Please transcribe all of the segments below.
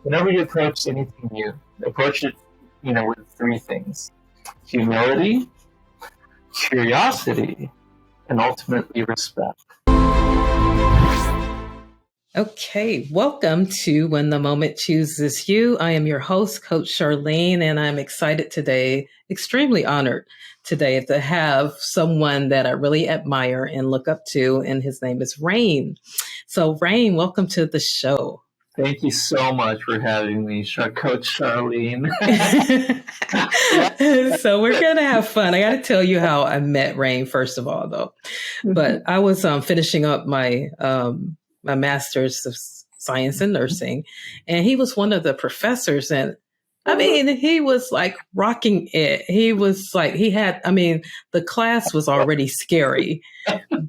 whenever you approach anything new, approach it, with three things: humility, curiosity, and ultimately respect. Okay, welcome to When the Moment Chooses You. I am your host, Coach Charlene, and I'm excited today, extremely honored today to have someone that I really admire and look up to, and his name is Rayne. So Rayne, welcome to the show. Thank you so much for having me, Coach Charlene. So we're going to have fun. I got to tell you how I met Rayne, first of all, though. But I was finishing up my master's of science in nursing, and he was one of the professors. And I mean, he was like rocking it. He was like, the class was already scary,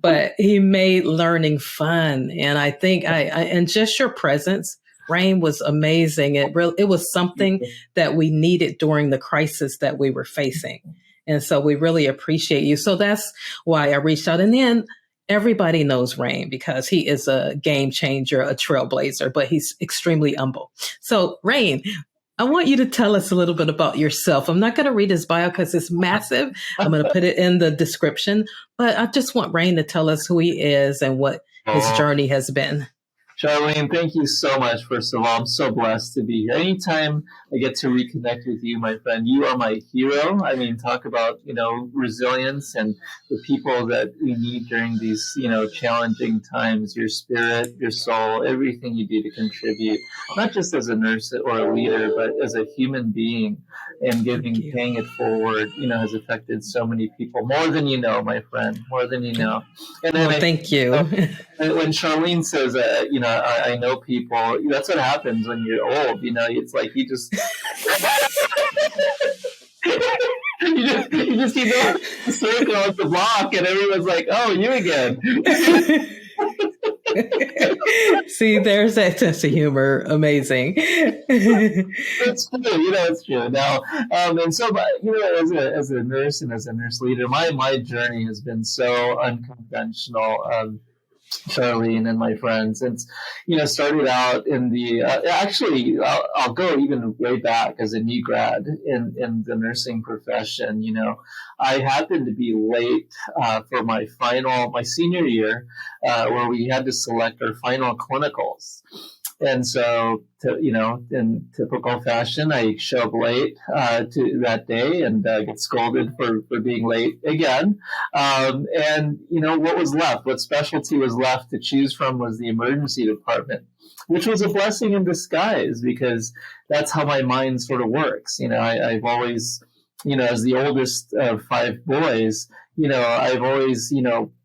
but he made learning fun. And I think and just your presence, Rayne, was amazing. It was something that we needed during the crisis that we were facing. And so we really appreciate you. So that's why I reached out. And then everybody knows Rayne because he is a game changer, a trailblazer, but he's extremely humble. So Rayne, I want you to tell us a little bit about yourself. I'm not going to read his bio because it's massive. I'm going to put it in the description, but I just want Rayne to tell us who he is and what his journey has been. Charlene, thank you so much. First of all, I'm so blessed to be here. Anytime I get to reconnect with you, my friend, you are my hero. I mean, talk about, resilience and the people that we need during these, challenging times, your spirit, your soul, everything you do to contribute, not just as a nurse or a leader, but as a human being, and paying it forward, has affected so many people, more than you know, my friend, more than you know. And then thank you. When Charlene says, I know people, that's what happens when you're old. It's like you just you just keep going the circle of the block, and everyone's like, "Oh, you again." See, there's that sense of humor. Amazing. It's true. It's true. Now, and so, as a nurse and as a nurse leader, my journey has been so unconventional. Charlene and my friends, it's started out in the I'll go even way back as a new grad in the nursing profession. I happened to be late for my senior year, where we had to select our final clinicals. And so, in typical fashion, I show up late to that day and get scolded for being late again. What specialty was left to choose from was the emergency department, which was a blessing in disguise because that's how my mind sort of works. I've always, as the oldest of five boys, I've always,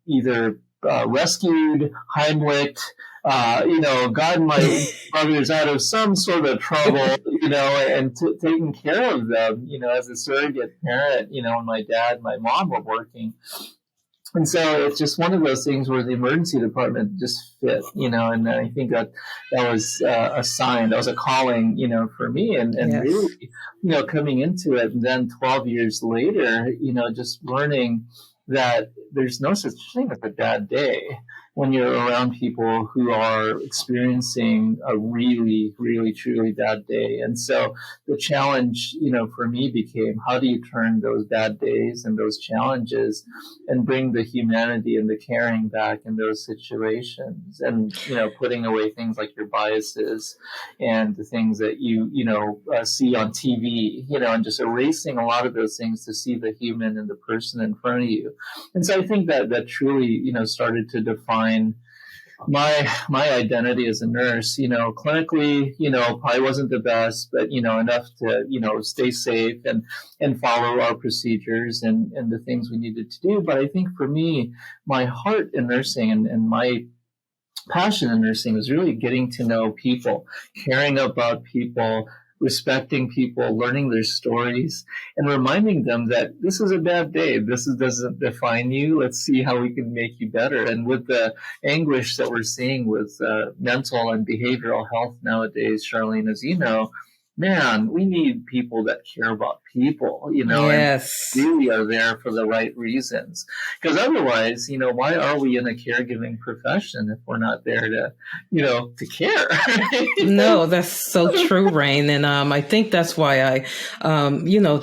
either rescued, Heimlicked, gotten my brothers out of some sort of trouble, and taking care of them, as a surrogate parent, when my dad and my mom were working. And so it's just one of those things where the emergency department just fit, and I think that was a sign, that was a calling, for me, and yes. Really, coming into it, and then 12 years later, just learning that there's no such thing as a bad day when you're around people who are experiencing a really, really, truly bad day. And so the challenge, for me became, how do you turn those bad days and those challenges and bring the humanity and the caring back in those situations? And, putting away things like your biases and the things that you see on TV, and just erasing a lot of those things to see the human and the person in front of you. And so I think that truly, started to define my identity as a nurse. Clinically, probably wasn't the best, but enough to stay safe and follow our procedures and the things we needed to do. But I think for me, my heart in nursing and my passion in nursing was really getting to know people, caring about people, respecting people, learning their stories, and reminding them that this is a bad day. This doesn't define you. Let's see how we can make you better. And with the anguish that we're seeing with mental and behavioral health nowadays, Charlene, as you know, man, we need people that care about people, and Yes. really are there for the right reasons. Because otherwise, why are we in a caregiving profession if we're not there to care? No, that's so true, Rayne. And I think that's why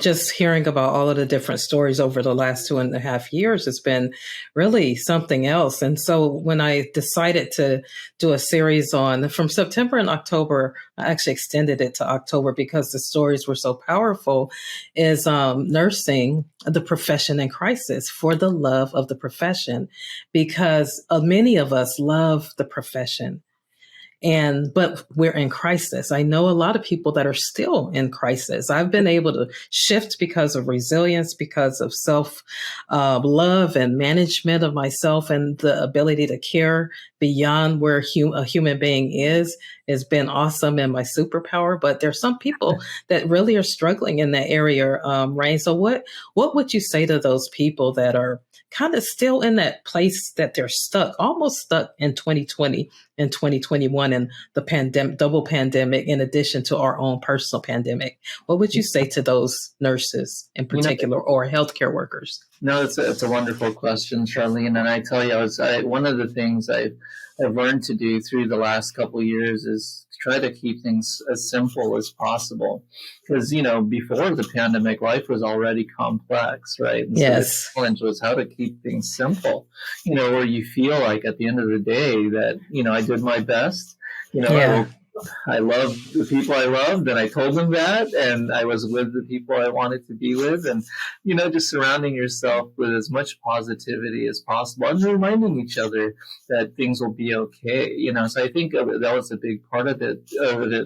just hearing about all of the different stories over the last 2.5 years has been really something else. And so when I decided to do a series from September and October, I actually extended it to October because the stories were so powerful, is nursing, the profession in crisis, for the love of the profession, because many of us love the profession. But we're in crisis. I know a lot of people that are still in crisis. I've been able to shift because of resilience, because of self love and management of myself, and the ability to care beyond where a human being is has been awesome and my superpower. But there's some people that really are struggling in that area, Rayne. So what would you say to those people that are kind of still in that place that they're almost stuck in 2020 and 2021 and the double pandemic, in addition to our own personal pandemic? What would you say to those nurses in particular, or healthcare workers? No, it's a wonderful question, Charlene. And I tell you, one of the things I've learned to do through the last couple of years is try to keep things as simple as possible. Because, before the pandemic, life was already complex, right? And yes. So the challenge was how to keep things simple, where you feel like at the end of the day that, I did my best, I loved the people I loved, and I told them that, and I was with the people I wanted to be with, and, just surrounding yourself with as much positivity as possible and reminding each other that things will be okay, So I think that was a big part of it.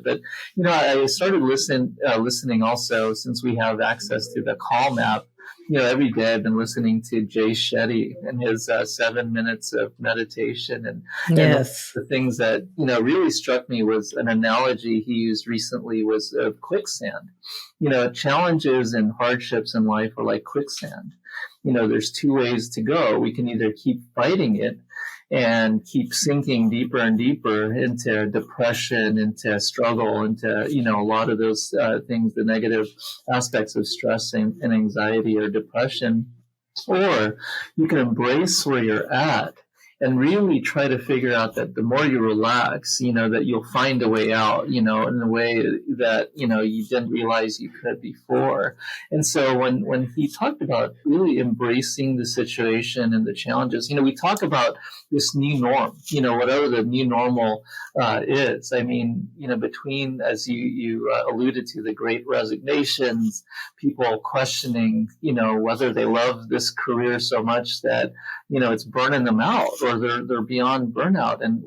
But, I started listening also, since we have access to the Calm app. Every day I've been listening to Jay Shetty and his 7 minutes of meditation. And yes. the things that, really struck me was an analogy he used recently was of quicksand. Challenges and hardships in life are like quicksand. There's two ways to go. We can either keep fighting it and keep sinking deeper and deeper into depression, into struggle, into, a lot of those things, the negative aspects of stress and anxiety or depression. Or you can embrace where you're at and really try to figure out that the more you relax, that you'll find a way out, in a way that, you didn't realize you could before. And so when he talked about really embracing the situation and the challenges, we talk about this new norm, whatever the new normal is. I mean, between, as you alluded to, the great resignations, people questioning, whether they love this career so much that, it's burning them out, or they're beyond burnout, and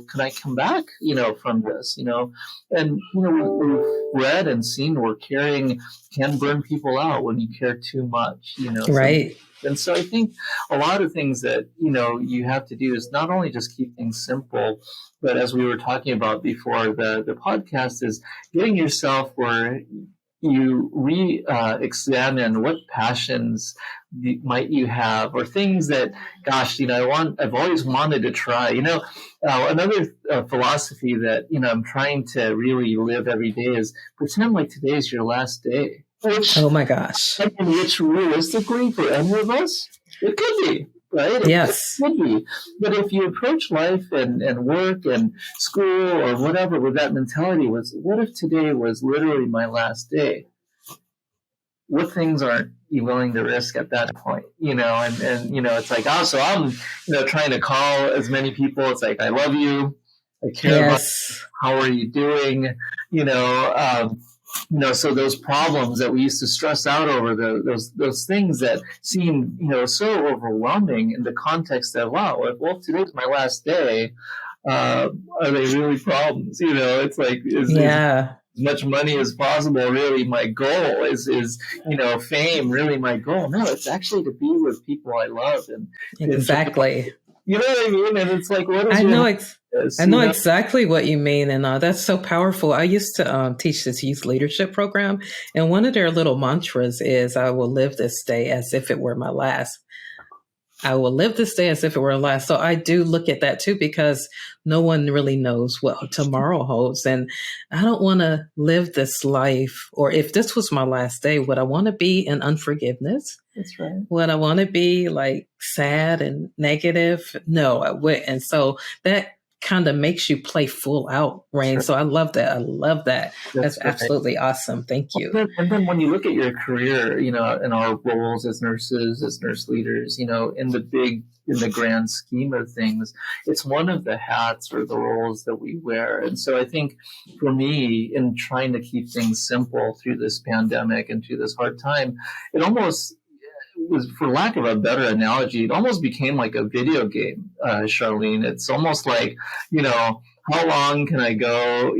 can I come back, from this, and we've read and seen where caring can burn people out when you care too much, right. And so I think a lot of things that, you have to do is not only just keep things simple, but as we were talking about before the podcast, is getting yourself where you re-examine what passions might you have, or things that, gosh, I've always wanted to try. Another philosophy that, I'm trying to really live every day is pretend like today is your last day. Oh my gosh. Which realistically, for any of us, it could be. Right? Yes. It could be. But if you approach life and work and school or whatever with that mentality, what if today was literally my last day? What things aren't you willing to risk at that point? And it's like, so I'm, trying to call as many people. It's like, I love you. I care about you. How are you doing? So those problems that we used to stress out over, those things that seem, so overwhelming in the context of, wow, well, today's my last day. Are they really problems? It's like, is as much money as possible really my goal? Is fame really my goal? No, it's actually to be with people I love. And exactly. You know what I mean? And it's like, what is I know exactly what you mean. And that's so powerful. I used to teach this youth leadership program. And one of their little mantras is, I will live this day as if it were my last. I will live this day as if it were last. So I do look at that too, because no one really knows what tomorrow holds. And I don't want to live this life, or if this was my last day, would I want to be in unforgiveness? That's right. Would I want to be like sad and negative? No, I wouldn't. And so that kind of makes you play full out, Rayne. Sure. So I love that. I love that. That's right. absolutely awesome. Thank you. And then when you look at your career, in our roles as nurses, as nurse leaders, in the grand scheme of things, it's one of the hats or the roles that we wear. And so I think for me, in trying to keep things simple through this pandemic and through this hard time, it almost was, for lack of a better analogy, it almost became like a video game, Charlene. It's almost like, how long can I go,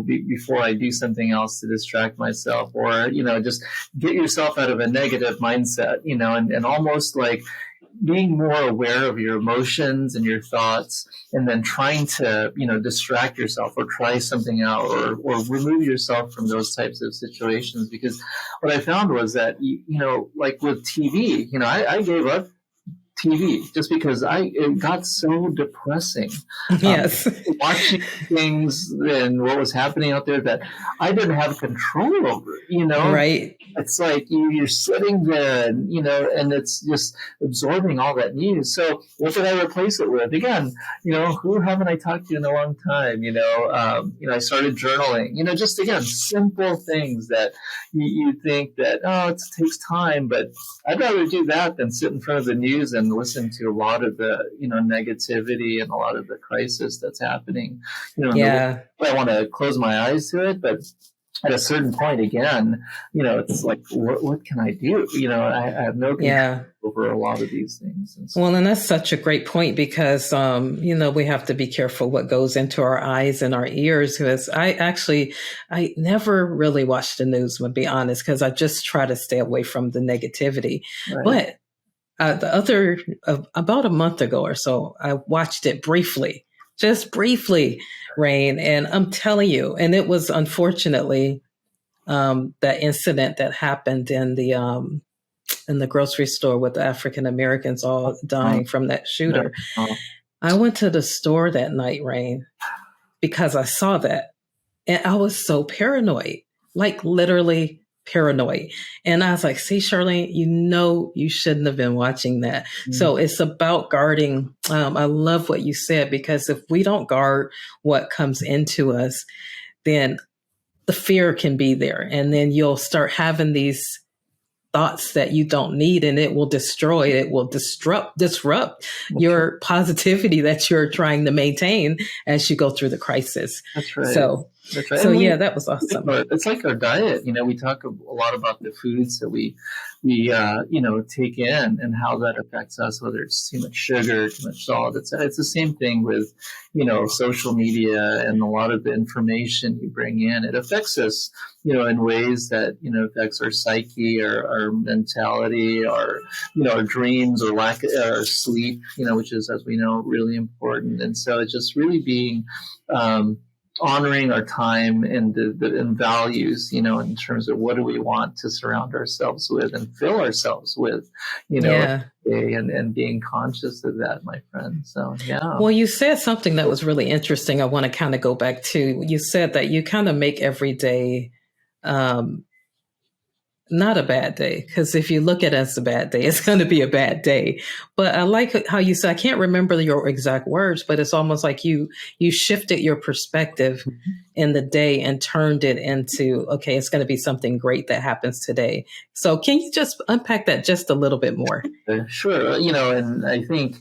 before I do something else to distract myself, or, just get yourself out of a negative mindset, and almost like being more aware of your emotions and your thoughts, and then trying to, distract yourself or try something out, or remove yourself from those types of situations. Because what I found was that, like with TV, I gave up TV just because it got so depressing. Yes. Watching things and what was happening out there that I didn't have control over, Right. It's like you're sitting there and, and it's just absorbing all that news. So what did I replace it with? Again, who haven't I talked to in a long time? I started journaling, just again, simple things that you think that, it takes time, but I'd rather do that than sit in front of the news and listen to a lot of the, negativity and a lot of the crisis that's happening. Yeah. I want to close my eyes to it, but at a certain point, again, it's like, what can I do? I have no control over a lot of these things. And so, well, and that's such a great point, because, we have to be careful what goes into our eyes and our ears. Because I never really watch the news, to be honest, because I just try to stay away from the negativity. right. But about a month ago or so, I watched it briefly, just briefly, Rayne. And I'm telling you, and it was unfortunately that incident that happened in the grocery store with the African Americans all dying from that shooter. I went to the store that night, Rayne, because I saw that, and I was so paranoid, like literally paranoid. And I was like, see, Charlene, you shouldn't have been watching that. So it's about guarding. I love what you said, because if we don't guard what comes into us, then the fear can be there. And then you'll start having these thoughts that you don't need, and it will disrupt your positivity that you're trying to maintain as you go through the crisis. That's right. That's right. So that was awesome. It's like our diet. We talk a lot about the foods that we take in and how that affects us, whether it's too much sugar, too much salt. It's the same thing with, social media and a lot of the information you bring in. It affects us, in ways that, affects our psyche, our mentality, our dreams, or our sleep, which is, as we know, really important. And so it's just really being, honoring our time and the values, in terms of what do we want to surround ourselves with and fill ourselves with, and being conscious of that, my friend. So, yeah. Well, you said something that was really interesting. I want to kind of go back to, you said that you kind of make every day, not a bad day, because if you look at it as a bad day, it's going to be a bad day. But I like how you said, I can't remember your exact words, but it's almost like you shifted your perspective in the day and turned it into, okay, it's going to be something great that happens today. So can you just unpack that just a little bit more? Sure. And I think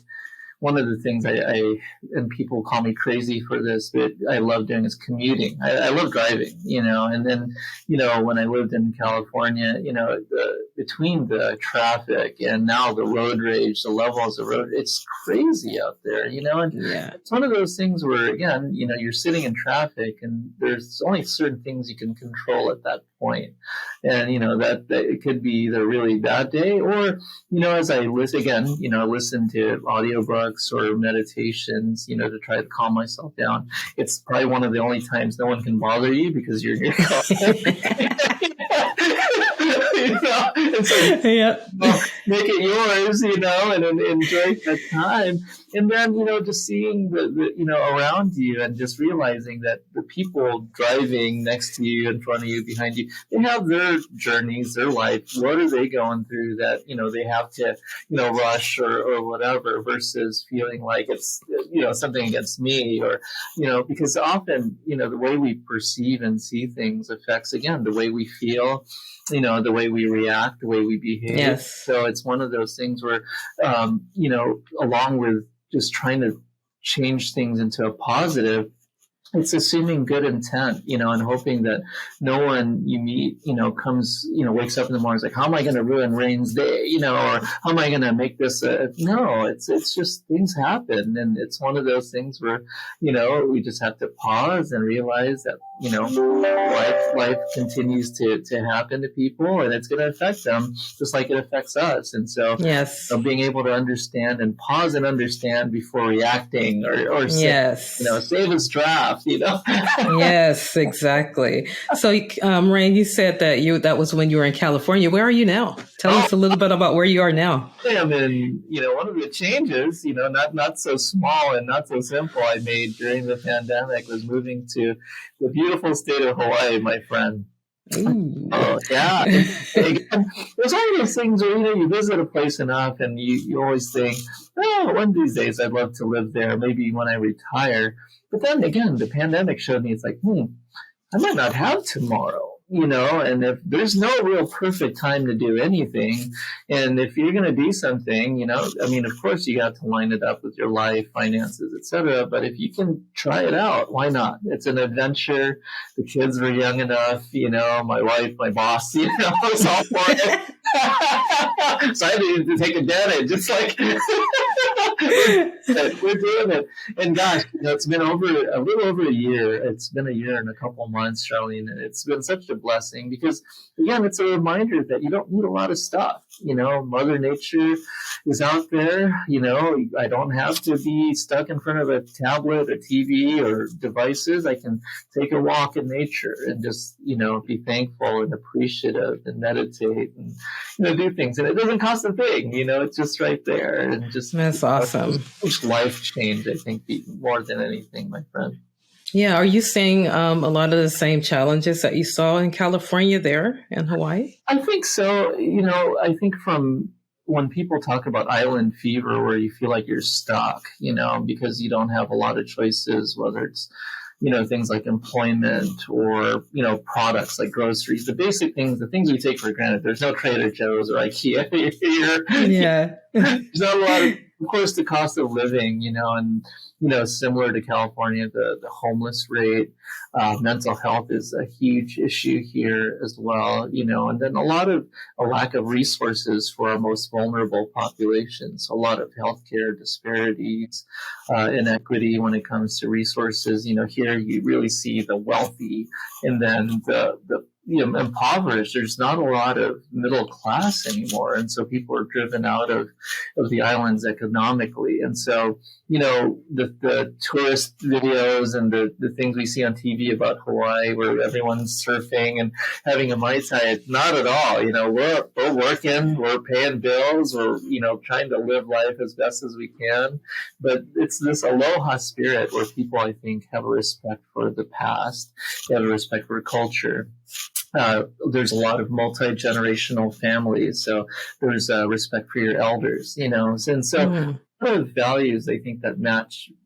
one of the things and people call me crazy for this, but I love doing is commuting. I love driving, and then, when I lived in California, between the traffic and now the road rage, the levels of road, it's crazy out there, and it's one of those things where, again, you're sitting in traffic and there's only certain things you can control at that point. And, that it could be either a really bad day or, as I listen to audiobooks or meditations, to try to calm myself down. It's probably one of the only times no one can bother you because you're in your car. And so, Yeah. well, make it yours, and enjoy that time. And then, just seeing the around you and just realizing that the people driving next to you, in front of you, behind you, they have their journeys, their life. What are they going through that, they have to, rush or whatever, versus feeling like it's, something against me, or, because often, the way we perceive and see things affects, again, the way we feel, the way we react, the way we behave. Yes. So it's one of those things where, along with just trying to change things into a positive, it's assuming good intent, and hoping that no one you meet, comes, wakes up in the morning, is like, how am I going to ruin Rayne's day, or how am I going to make this no, it's just things happen. And it's one of those things where, we just have to pause and realize that, life continues to happen to people, and it's going to affect them just like it affects us. And so, yes, being able to understand and pause and understand before reacting, or yes, save us draft. Yes, exactly. So, Rayne, you said that was when you were in California. Where are you now? Tell us a little bit about where you are now. I mean, one of the changes, not so small and not so simple, I made during the pandemic was moving to the beautiful state of Hawaii, my friend. Ooh. Oh, yeah. There's one of those things where, you visit a place enough and you always think, one of these days I'd love to live there, maybe when I retire. But then again, the pandemic showed me it's like, I might not have tomorrow, and if there's no real perfect time to do anything, and if you're going to do something, of course you got to line it up with your life, finances, etc. But if you can try it out, why not? It's an adventure. The kids were young enough, my wife, my boss, was all for it. So I needed to take advantage. It's like, we're doing it. And gosh, it's been a little over a year. It's been a year and a couple months, Charlene, and it's been such a blessing because, again, it's a reminder that you don't need a lot of stuff. Mother Nature is out there. I don't have to be stuck in front of a tablet or TV or devices. I can take a walk in nature and just, be thankful and appreciative and meditate and, do things. And it doesn't cost a thing, it's just right there. And just, that's awesome. It's life change, I think, more than anything, my friend. Yeah. Are you seeing a lot of the same challenges that you saw in California there in Hawaii? I think so. I think from when people talk about island fever, where you feel like you're stuck, because you don't have a lot of choices, whether it's, things like employment or, products like groceries, the basic things, the things we take for granted. There's no Trader Joe's or IKEA here. Yeah. There's not a lot of course, the cost of living, and, similar to California, the homeless rate, mental health is a huge issue here as well, and then a lack of resources for our most vulnerable populations, a lot of healthcare disparities, inequity when it comes to resources. Here you really see the wealthy and then the impoverished. There's not a lot of middle class anymore. And so people are driven out of the islands economically. And so, the tourist videos and the things we see on TV about Hawaii where everyone's surfing and having a Mai Tai, not at all. We're working, we're paying bills, we're, trying to live life as best as we can. But it's this aloha spirit where people, I think, have a respect for the past, they have a respect for culture. There's a lot of multi-generational families, so there's respect for your elders, and so one of the values I think that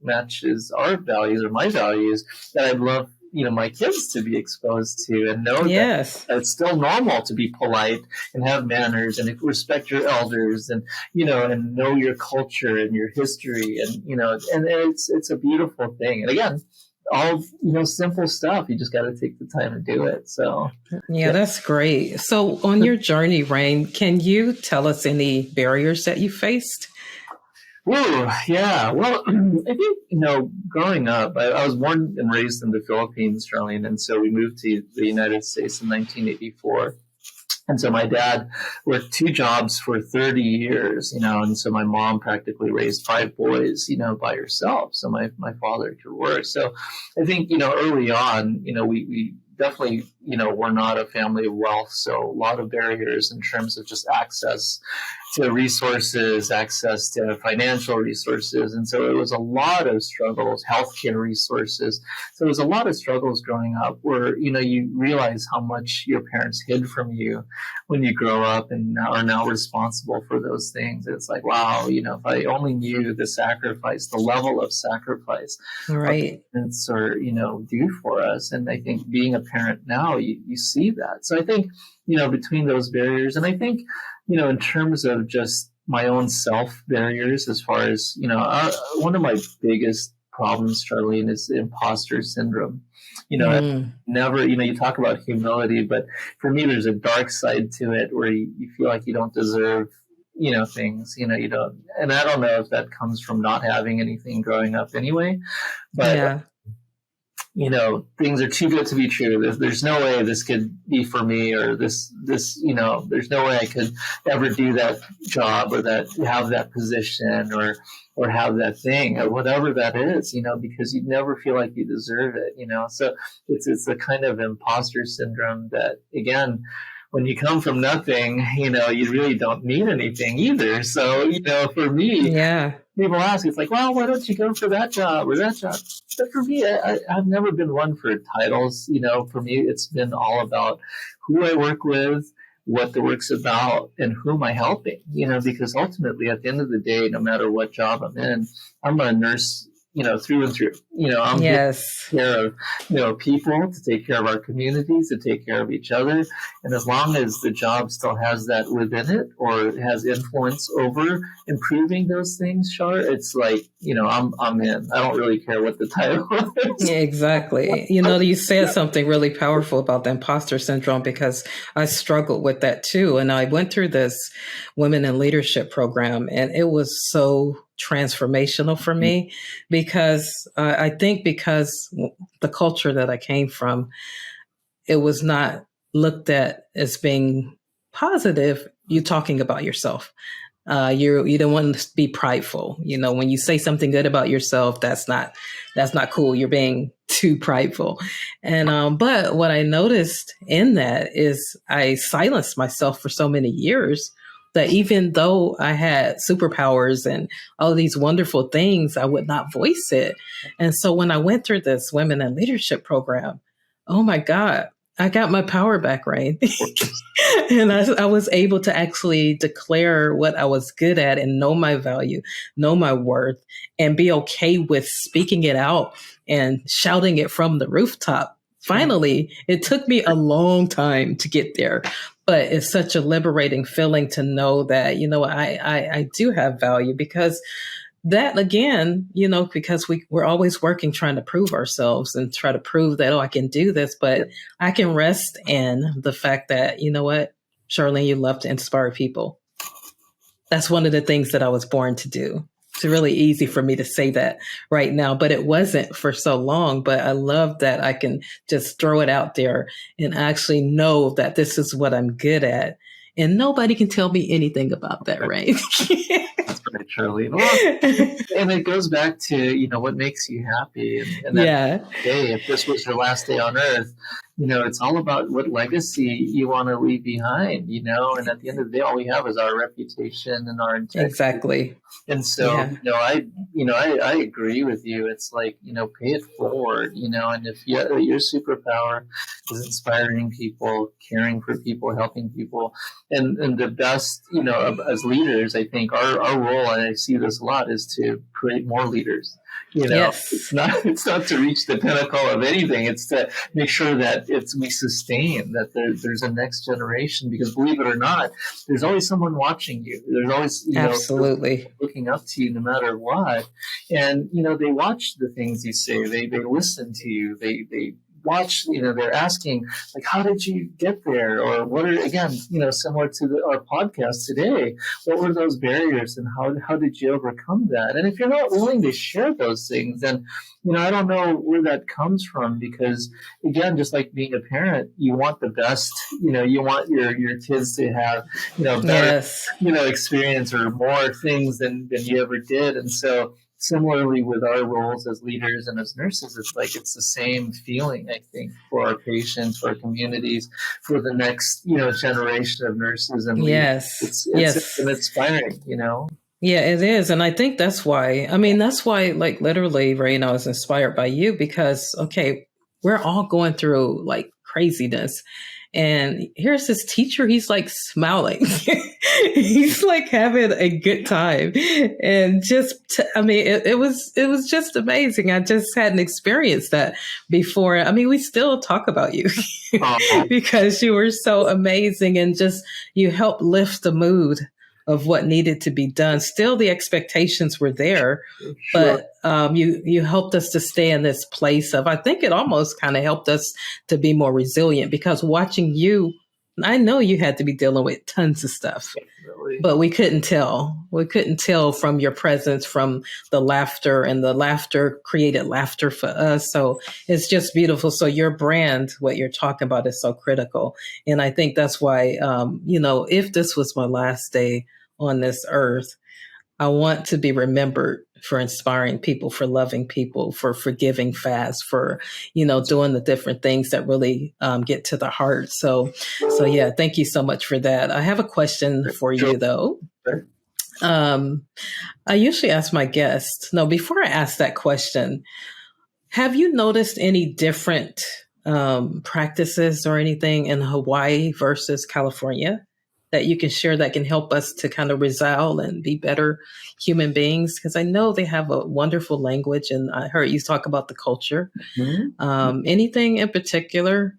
matches our values or my values that I'd love my kids to be exposed to and know that it's still normal to be polite and have manners and respect your elders and and know your culture and your history and and it's a beautiful thing. And again, all simple stuff. You just got to take the time to do it. So yeah, that's great. So on your journey, Rayne, can you tell us any barriers that you faced? Ooh, yeah. Well, I think growing up, I was born and raised in the Philippines, Charlene, and so we moved to the United States in 1984. And so my dad worked 2 jobs for 30 years, and so my mom practically raised 5 boys, by herself. So my father could work. So I think, early on, we definitely, we're not a family of wealth. So a lot of barriers in terms of just access to resources, access to financial resources. And so it was a lot of struggles, healthcare resources. So it was a lot of struggles growing up where, you realize how much your parents hid from you when you grow up and are now responsible for those things. It's like, wow, if I only knew the sacrifice, the level of sacrifice Right. our parents are, do for us. And I think being a parent now, you see that. So I think, between those barriers, and I think, in terms of just my own self barriers, as far as, one of my biggest problems, Charlene, is imposter syndrome. Never, you talk about humility, but for me, there's a dark side to it where you feel like you don't deserve, things, you don't, and I don't know if that comes from not having anything growing up anyway, but Yeah. Things are too good to be true. There's no way this could be for me, or this, there's no way I could ever do that job or have that position or have that thing or whatever that is, because you never feel like you deserve it, So it's a kind of imposter syndrome that, again, when you come from nothing, you really don't need anything either. So, for me, Yeah. people ask, it's like, well, why don't you go for that job or that job? But for me, I've never been one for titles. For me, it's been all about who I work with, what the work's about, and who am I helping, because ultimately at the end of the day, no matter what job I'm in, I'm a nurse, through and through. I'm Yes. taking care of, people, to take care of our communities, to take care of each other. And as long as the job still has that within it or has influence over improving those things, Char, it's like, I'm in. I don't really care what the title is. Yeah, exactly. You said something really powerful about the imposter syndrome, because I struggled with that too. And I went through this Women in Leadership program, and it was so transformational for me, because I think because the culture that I came from, it was not looked at as being positive. You talking about yourself. You don't want to be prideful. When you say something good about yourself, that's not cool. You're being too prideful. And, but what I noticed in that is I silenced myself for so many years that even though I had superpowers and all of these wonderful things, I would not voice it. And so when I went through this Women in Leadership program, oh my God, I got my power back, Rayne. And I was able to actually declare what I was good at and know my value, know my worth, and be okay with speaking it out and shouting it from the rooftop. Finally, it took me a long time to get there, but it's such a liberating feeling to know that, I do have value, because that again, because we're always working, trying to prove ourselves and try to prove that, I can do this, but I can rest in the fact that, what, Charlene, you love to inspire people. That's one of the things that I was born to do. It's really easy for me to say that right now, but it wasn't for so long. But I love that I can just throw it out there and actually know that this is what I'm good at. And nobody can tell me anything about that, right? That's right, Charlene. Well, and it goes back to, what makes you happy. And that day, if this was your last day on earth, it's all about what legacy you want to leave behind, and at the end of the day, all we have is our reputation and our integrity. Exactly. And so, I agree with you. It's like, pay it forward, and if your superpower is inspiring people, caring for people, helping people, and the best, as leaders, I think our role, and I see this a lot, is to create more leaders. Yes. It's not to reach the pinnacle of anything. It's to make sure that we sustain, that there's a next generation, because believe it or not, there's always someone watching you. There's always, absolutely looking up to you no matter what. And, they watch the things you say. They listen to you. They watch, they're asking, like, how did you get there? Or what are, again, similar to our podcast today, what were those barriers and how did you overcome that? And if you're not willing to share those things, then, I don't know where that comes from, because, again, just like being a parent, you want the best, you want your kids to have, better, experience or more things than you ever did. And so, similarly with our roles as leaders and as nurses, it's the same feeling, I think, for our patients, for our communities, for the next, generation of nurses and leaders. Yes. It's inspiring, Yeah, it is. And I think that's why, like literally, Rayne, I was inspired by you because, okay, we're all going through like craziness. And here's this teacher, he's like smiling. He's like having a good time. And it was just amazing. I just hadn't experienced that before. I mean, we still talk about you because you were so amazing and just you helped lift the mood of what needed to be done. Still, the expectations were there, Sure. but you helped us to stay in this place of, I think it almost kind of helped us to be more resilient because watching you, I know you had to be dealing with tons of stuff, but we couldn't tell. We couldn't tell from your presence, from the laughter, and the laughter created laughter for us. So it's just beautiful. So your brand, what you're talking about, is so critical. And I think that's why, if this was my last day on this earth, I want to be remembered for inspiring people, for loving people, for forgiving fast, for, doing the different things that really get to the heart. So yeah, thank you so much for that. I have a question for you though. I usually ask my guests, before I ask that question, have you noticed any different practices or anything in Hawaii versus California that you can share that can help us to kind of resile and be better human beings? Because I know they have a wonderful language, and I heard you talk about the culture. Mm-hmm. Anything in particular?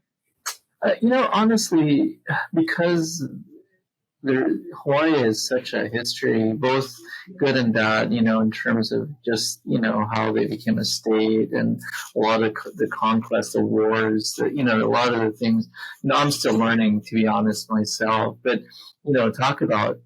Honestly, because Hawaii has such a history, both good and bad, in terms of just, how they became a state and a lot of the conquest, the wars, a lot of the things, I'm still learning, to be honest, myself. But, talk about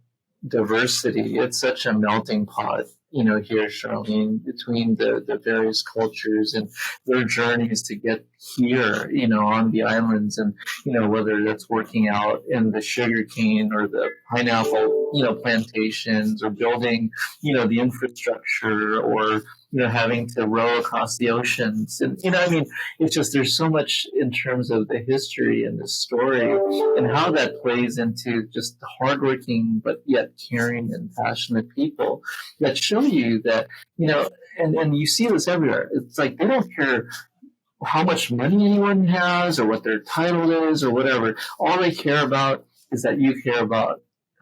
diversity. It's such a melting pot, here, Charlene, between the various cultures and their journeys to get here, on the islands, and, whether that's working out in the sugarcane or the pineapple, plantations, or building, the infrastructure, or, having to row across the oceans. And, it's just, there's so much in terms of the history and the story and how that plays into just hardworking, but yet caring and passionate people that show you that, and you see this everywhere. It's like they don't care how much money anyone has or what their title is or whatever. All they care about is that you care about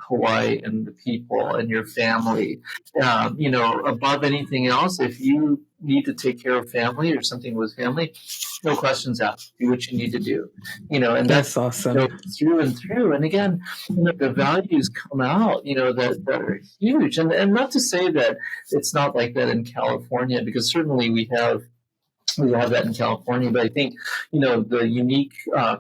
Hawaii and the people and your family. Above anything else, if you need to take care of family or something with family, no questions asked. Do what you need to do. And that's awesome. Through and through. And again, the values come out, that are huge. And not to say that it's not like that in California, because certainly we have that in California, but I think, the unique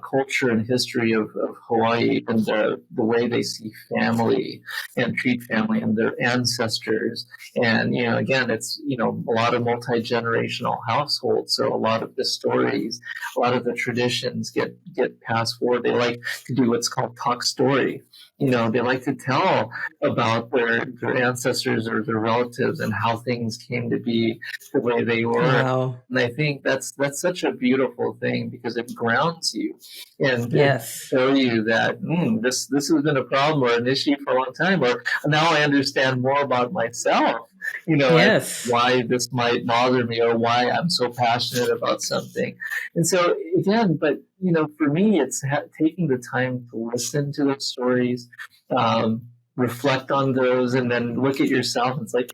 culture and history of Hawaii and the way they see family and treat family and their ancestors. And, again, it's, a lot of multi-generational households. So a lot of the stories, a lot of the traditions get passed forward. They like to do what's called talk story. They like to tell about their ancestors or their relatives and how things came to be the way they were. Wow. And I think that's such a beautiful thing because it grounds you and show you that this has been a problem or an issue for a long time, or now I understand more about myself. Why this might bother me or why I'm so passionate about something. And so again, but for me, it's taking the time to listen to those stories, reflect on those, and then look at yourself. And it's like,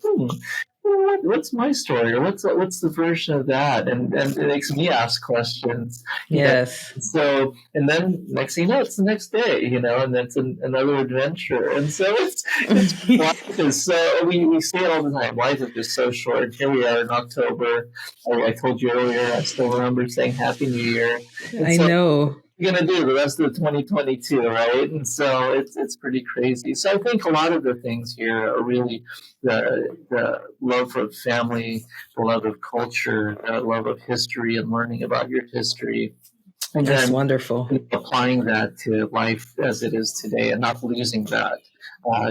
what's my story, or what's the version of that? And it makes me ask questions. Yes. So, and then next thing you know, it's the next day, and that's another adventure. And so it's life is so, we say it all the time, life is just so short. Here we are in October. I told you earlier, I still remember saying Happy New Year. I know. You're going to do the rest of 2022, right? And so it's pretty crazy. So I think a lot of the things here are really the love of family, the love of culture, the love of history and learning about your history, And That's then wonderful. applying that to life as it is today and not losing that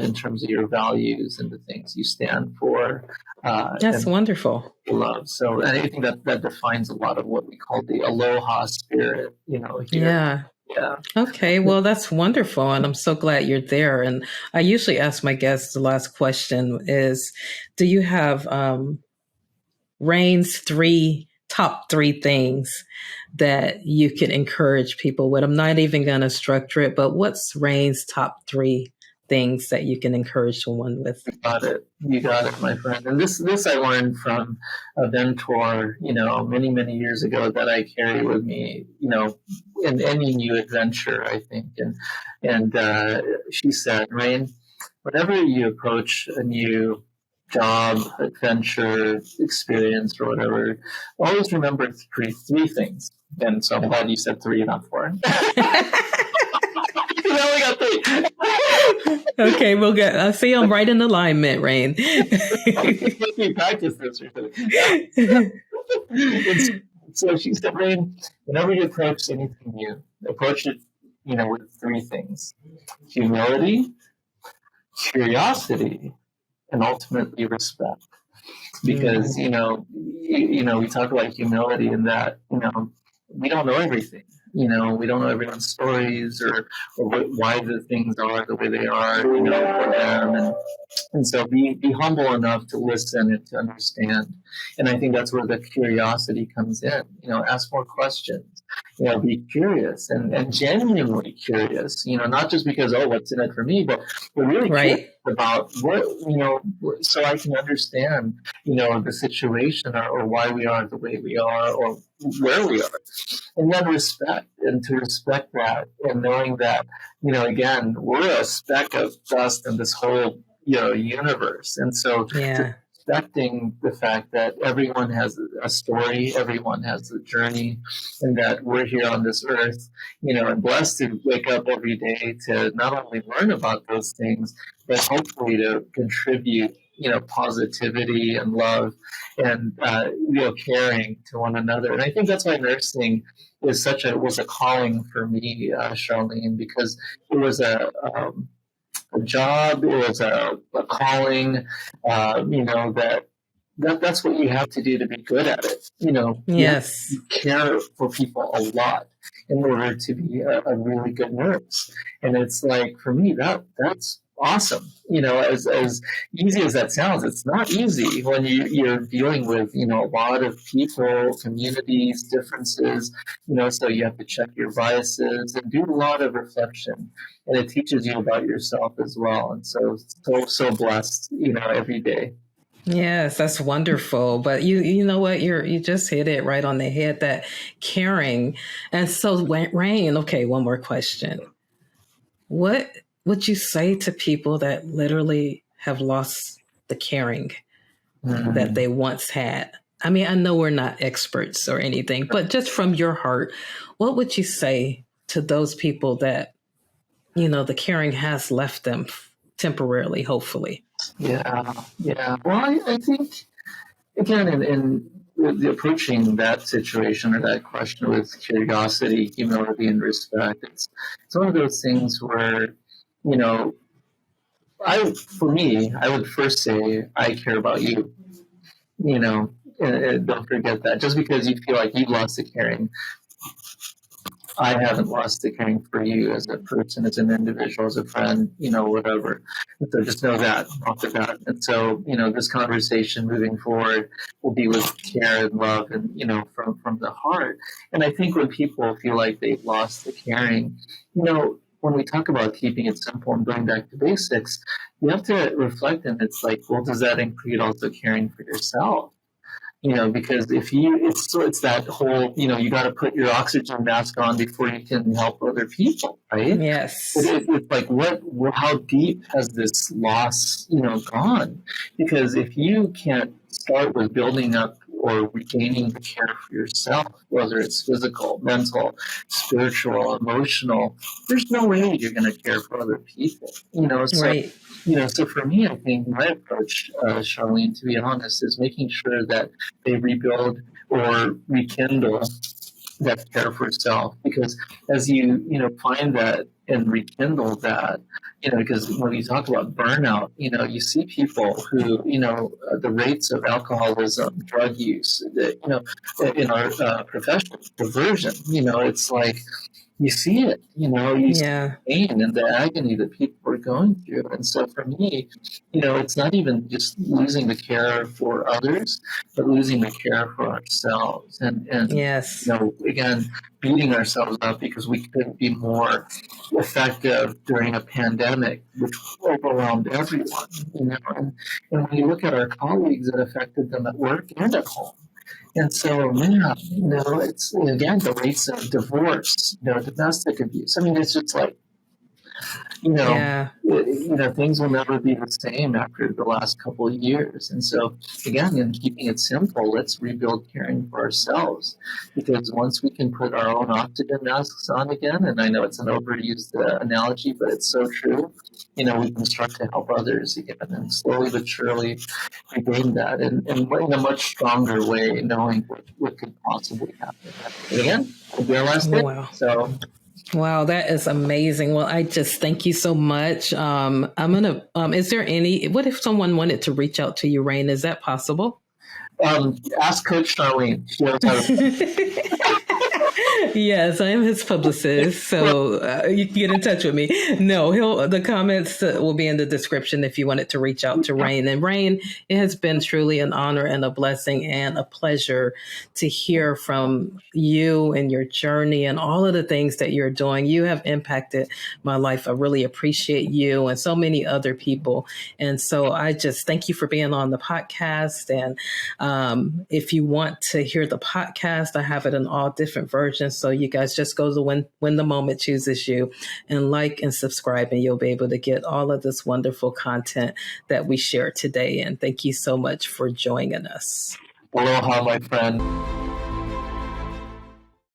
in terms of your values and the things you stand for That's and wonderful. love. So, and I think that defines a lot of what we call the aloha spirit, here. Yeah. Yeah. Okay. Well, that's wonderful. And I'm so glad you're there. And I usually ask my guests the last question is, do you have Rayne's top three things that you can encourage people with? I'm not even going to structure it, but what's Rayne's top three things that you can encourage someone with? You got it, my friend. And this I learned from a mentor, many, many years ago that I carry with me, in any new adventure, I think. And she said, Rayne, whenever you approach a new job, adventure, experience, or whatever, always remember three things. And so I'm glad you said three, not four. You only got three. Okay, we'll get. I see I'm right in alignment, Rayne. You practice this or something. So she said, Rayne, whenever you approach anything new, approach it, with three things: humility, curiosity, and ultimately respect. Because we talk about humility in that we don't know everything. We don't know everyone's stories or why the things are the way they are, for them. And so be humble enough to listen and to understand. And I think that's where the curiosity comes in. Ask more questions. Be curious and genuinely curious. Not just because, what's in it for me, but really curious about what, so I can understand, the situation or why we are the way we are or where we are. And then respect, and to respect that, and knowing that, again, we're a speck of dust in this whole, universe. And so respecting the fact that everyone has a story, everyone has a journey, and that we're here on this earth, and blessed to wake up every day to not only learn about those things, but hopefully to contribute, positivity and love and, caring to one another. And I think that's why nursing was a calling for me, Charlene, because it was a job, it was a calling, that's what you have to do to be good at it. Yes. You care for people a lot in order to be a really good nurse. And it's like, for me, that's awesome. As easy as that sounds, it's not easy when you're dealing with, a lot of people, communities, differences, so you have to check your biases and do a lot of reflection. And it teaches you about yourself as well. And so blessed, every day. Yes, that's wonderful. But you know what? You just hit it right on the head, that caring. And so, Rayne, okay, one more question. What would you say to people that literally have lost the caring that they once had? I mean, I know we're not experts or anything, but just from your heart, what would you say to those people that, the caring has left them temporarily, hopefully? Yeah. Well, I think, again, in approaching that situation or that question with curiosity, humility, and respect, it's one of those things where, for me, I would first say, I care about you, and don't forget that. Just because you feel like you've lost the caring, I haven't lost the caring for you as a person, as an individual, as a friend, whatever. So just know that off the bat. And so, this conversation moving forward will be with care and love and, from the heart. And I think when people feel like they've lost the caring, when we talk about keeping it simple and going back to basics, you have to reflect, and it's like, well, does that include also caring for yourself? Because it's that whole, you got to put your oxygen mask on before you can help other people, right? Yes. It's like, how deep has this loss, gone? Because if you can't start with building up or regaining the care for yourself, whether it's physical, mental, spiritual, emotional, there's no way you're going to care for other people, so. Right. So for me, I think my approach, Charlene, to be honest, is making sure that they rebuild or rekindle that care for self. Because as you find that and rekindle that, because when you talk about burnout, you see people who, the rates of alcoholism, drug use, in our profession, diversion, it's like, you see it, you see Yeah. the pain and the agony that people are going through. And so for me, it's not even just losing the care for others, but losing the care for ourselves. And Yes. again, beating ourselves up because we couldn't be more effective during a pandemic, which overwhelmed everyone, and when you look at our colleagues, it affected them at work and at home. And so, man, it's, again, the rates of divorce, domestic abuse. I mean, it's just like, Yeah. things will never be the same after the last couple of years. And so, again, in keeping it simple, let's rebuild caring for ourselves. Because once we can put our own oxygen masks on again, and I know it's an overused analogy, but it's so true, we can start to help others again and slowly but surely regain that and in a much stronger way, knowing what could possibly happen. And again, it'll be our last day. Wow. So. Wow, that is amazing. Well, I just thank you so much. I'm going to, is there what if someone wanted to reach out to you, Rayne? Is that possible? Ask Coach Charlene. She knows how to. Yes, I am his publicist, so you can get in touch with me. No, the comments will be in the description if you wanted to reach out to Rayne. And Rayne, it has been truly an honor and a blessing and a pleasure to hear from you and your journey and all of the things that you're doing. You have impacted my life. I really appreciate you and so many other people. And so I just thank you for being on the podcast. And if you want to hear the podcast, I have it in all different versions. So you guys just go to when the moment chooses you and like and subscribe, and you'll be able to get all of this wonderful content that we shared today. And thank you so much for joining us. Aloha, my friend.